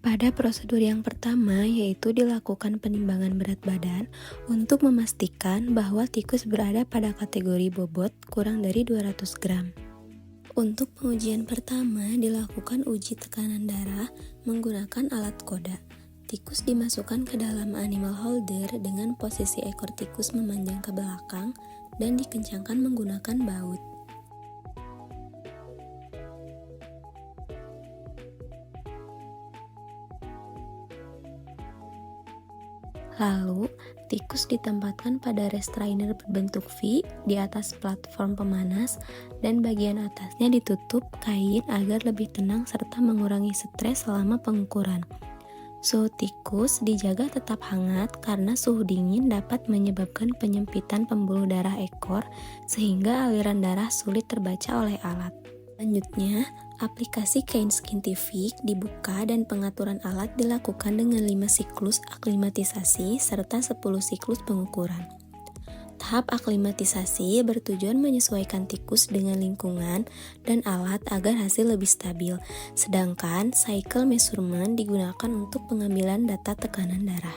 Pada prosedur yang pertama, yaitu dilakukan penimbangan berat badan untuk memastikan bahwa tikus berada pada kategori bobot kurang dari 200 gram. Untuk pengujian pertama, dilakukan uji tekanan darah menggunakan alat koda. Tikus dimasukkan ke dalam animal holder dengan posisi ekor tikus memanjang ke belakang dan dikencangkan menggunakan baut. Lalu, tikus ditempatkan pada restrainer berbentuk V di atas platform pemanas dan bagian atasnya ditutup kain agar lebih tenang serta mengurangi stres selama pengukuran. Suhu tikus dijaga tetap hangat karena suhu dingin dapat menyebabkan penyempitan pembuluh darah ekor sehingga aliran darah sulit terbaca oleh alat. Selanjutnya, aplikasi kain skintific dibuka dan pengaturan alat dilakukan dengan 5 siklus aklimatisasi serta 10 siklus pengukuran. Tahap aklimatisasi bertujuan menyesuaikan tikus dengan lingkungan dan alat agar hasil lebih stabil, sedangkan cycle measurement digunakan untuk pengambilan data tekanan darah.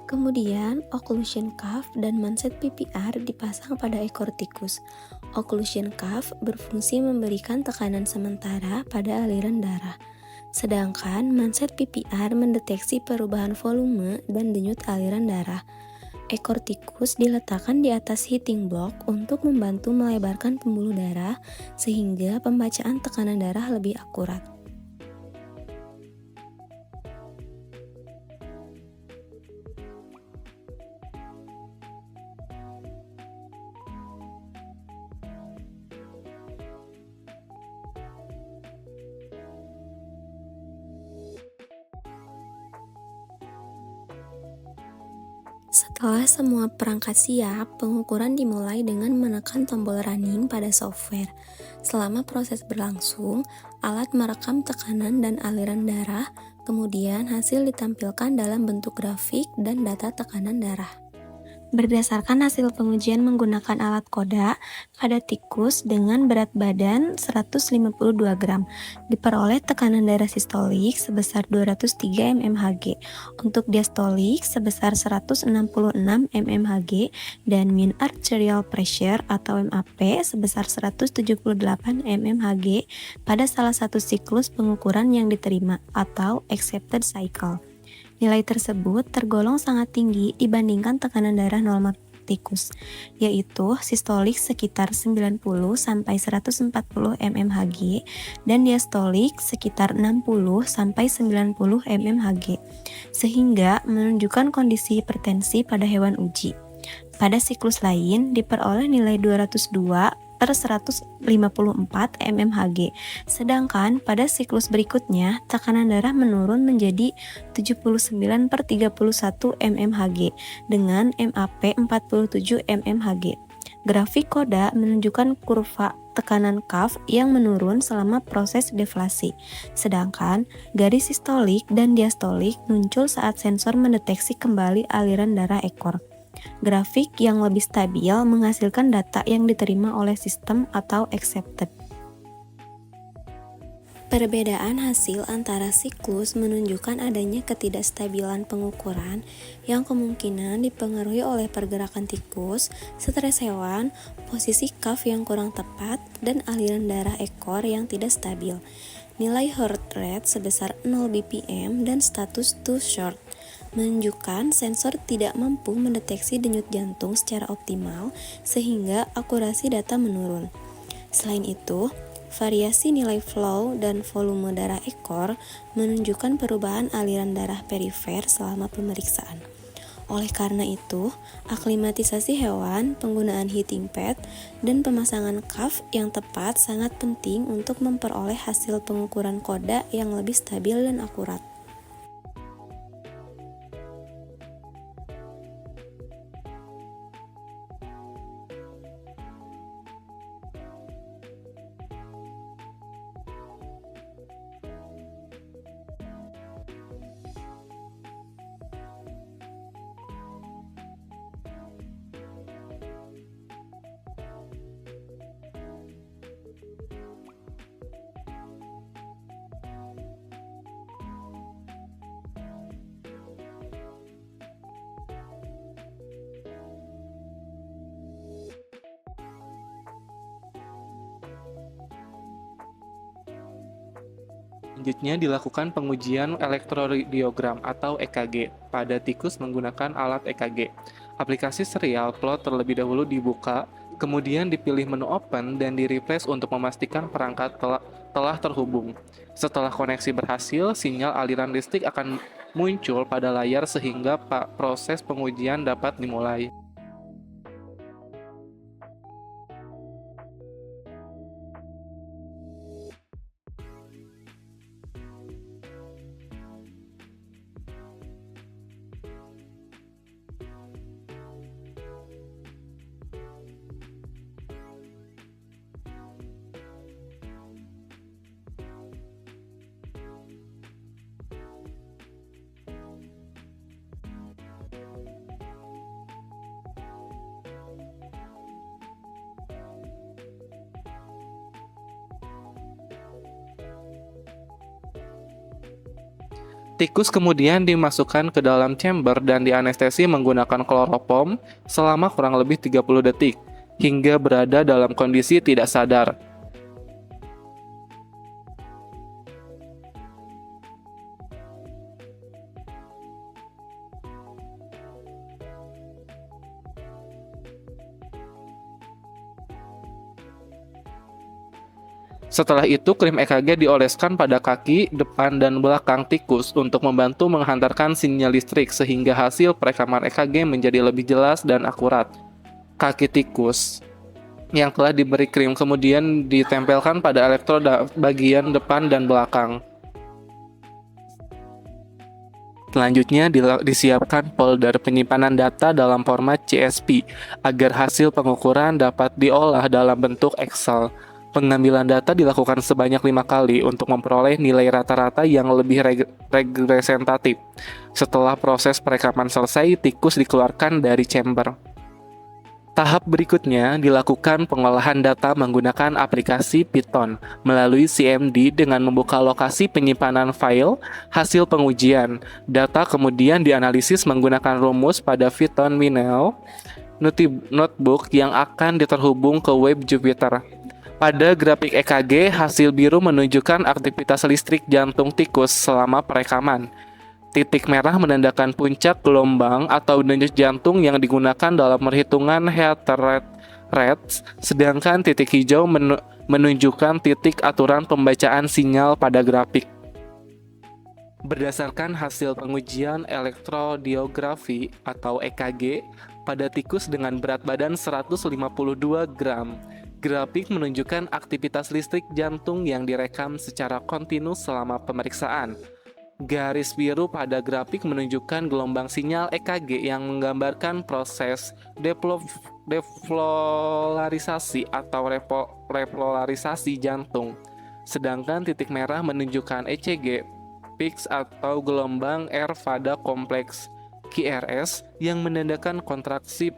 Kemudian, occlusion cuff dan manset PPR dipasang pada ekor tikus. Occlusion cuff berfungsi memberikan tekanan sementara pada aliran darah, sedangkan manset PPR mendeteksi perubahan volume dan denyut aliran darah. Ekor tikus diletakkan di atas heating block untuk membantu melebarkan pembuluh darah sehingga pembacaan tekanan darah lebih akurat. Setelah semua perangkat siap, pengukuran dimulai dengan menekan tombol running pada software. Selama proses berlangsung, alat merekam tekanan dan aliran darah, kemudian hasil ditampilkan dalam bentuk grafik dan data tekanan darah. Berdasarkan hasil pengujian menggunakan alat koda, pada tikus dengan berat badan 152 gram, diperoleh tekanan darah sistolik sebesar 203 mmHg, untuk diastolik sebesar 166 mmHg, dan mean arterial pressure atau MAP sebesar 178 mmHg pada salah satu siklus pengukuran yang diterima atau accepted cycle. Nilai tersebut tergolong sangat tinggi dibandingkan tekanan darah normal tikus, yaitu sistolik sekitar 90-140 mmHg dan diastolik sekitar 60-90 mmHg, sehingga menunjukkan kondisi hipertensi pada hewan uji. Pada siklus lain diperoleh nilai 202/154 mmHg, sedangkan pada siklus berikutnya tekanan darah menurun menjadi 79/31 mmHg dengan MAP 47 mmHg. Grafik koda menunjukkan kurva tekanan cuff yang menurun selama proses deflasi, sedangkan garis sistolik dan diastolik muncul saat sensor mendeteksi kembali aliran darah ekor. Grafik yang lebih stabil menghasilkan data yang diterima oleh sistem atau accepted. Perbedaan hasil antara siklus menunjukkan adanya ketidakstabilan pengukuran yang kemungkinan dipengaruhi oleh pergerakan tikus, stres hewan, posisi cuff yang kurang tepat, dan aliran darah ekor yang tidak stabil. Nilai heart rate sebesar 0 bpm dan status too short menunjukkan sensor tidak mampu mendeteksi denyut jantung secara optimal sehingga akurasi data menurun. Selain itu, variasi nilai flow dan volume darah ekor menunjukkan perubahan aliran darah perifer selama pemeriksaan. Oleh karena itu, aklimatisasi hewan, penggunaan heating pad, dan pemasangan cuff yang tepat sangat penting untuk memperoleh hasil pengukuran koda yang lebih stabil dan akurat. Selanjutnya dilakukan pengujian elektrokardiogram atau EKG pada tikus menggunakan alat EKG. Aplikasi serial plot terlebih dahulu dibuka, kemudian dipilih menu open dan di-refresh untuk memastikan perangkat telah terhubung. Setelah koneksi berhasil, sinyal aliran listrik akan muncul pada layar sehingga proses pengujian dapat dimulai. Tikus kemudian dimasukkan ke dalam chamber dan dianestesi menggunakan kloroform selama kurang lebih 30 detik, hingga berada dalam kondisi tidak sadar. Setelah itu, krim EKG dioleskan pada kaki, depan, dan belakang tikus untuk membantu menghantarkan sinyal listrik sehingga hasil perekaman EKG menjadi lebih jelas dan akurat. Kaki tikus yang telah diberi krim kemudian ditempelkan pada elektroda bagian depan dan belakang. Selanjutnya disiapkan folder penyimpanan data dalam format CSV agar hasil pengukuran dapat diolah dalam bentuk Excel. Pengambilan data dilakukan sebanyak 5 kali untuk memperoleh nilai rata-rata yang lebih representatif. Setelah proses perekaman selesai, tikus dikeluarkan dari chamber. Tahap berikutnya dilakukan pengolahan data menggunakan aplikasi Python melalui CMD dengan membuka lokasi penyimpanan file hasil pengujian. Data kemudian dianalisis menggunakan rumus pada Python Minel notebook yang akan diterhubung ke web Jupyter. Pada grafik EKG, hasil biru menunjukkan aktivitas listrik jantung tikus selama perekaman. Titik merah menandakan puncak gelombang atau denyut jantung yang digunakan dalam perhitungan heart rate, sedangkan titik hijau menunjukkan titik aturan pembacaan sinyal pada grafik. Berdasarkan hasil pengujian elektrodiografi atau EKG pada tikus dengan berat badan 152 gram, grafik menunjukkan aktivitas listrik jantung yang direkam secara kontinu selama pemeriksaan. Garis biru pada grafik menunjukkan gelombang sinyal EKG yang menggambarkan proses depolarisasi atau repolarisasi jantung. Sedangkan titik merah menunjukkan ECG peaks atau gelombang R pada kompleks QRS yang menandakan kontraksi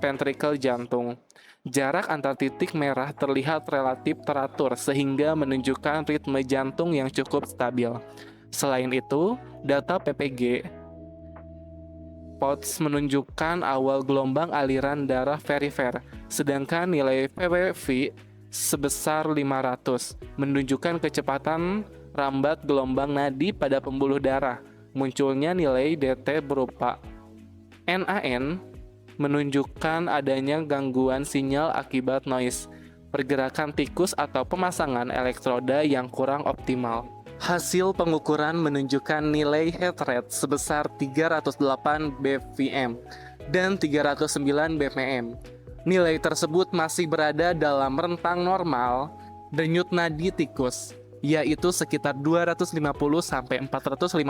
ventricle jantung. Jarak antar titik merah terlihat relatif teratur sehingga menunjukkan ritme jantung yang cukup stabil. Selain itu, data PPG POTS menunjukkan awal gelombang aliran darah perifer, sedangkan nilai PPV sebesar 500 menunjukkan kecepatan rambat gelombang nadi pada pembuluh darah. Munculnya nilai DT berupa NAN menunjukkan adanya gangguan sinyal akibat noise, pergerakan tikus atau pemasangan elektroda yang kurang optimal. Hasil pengukuran menunjukkan nilai heart rate sebesar 308 bpm dan 309 bpm. Nilai tersebut masih berada dalam rentang normal denyut nadi tikus, yaitu sekitar 250 sampai 450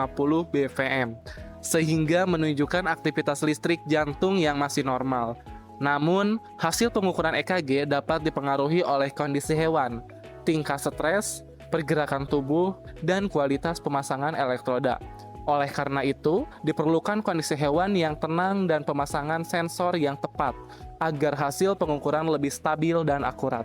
bpm, sehingga menunjukkan aktivitas listrik jantung yang masih normal. Namun, hasil pengukuran EKG dapat dipengaruhi oleh kondisi hewan, tingkat stres, pergerakan tubuh, dan kualitas pemasangan elektroda. Oleh karena itu, diperlukan kondisi hewan yang tenang dan pemasangan sensor yang tepat agar hasil pengukuran lebih stabil dan akurat.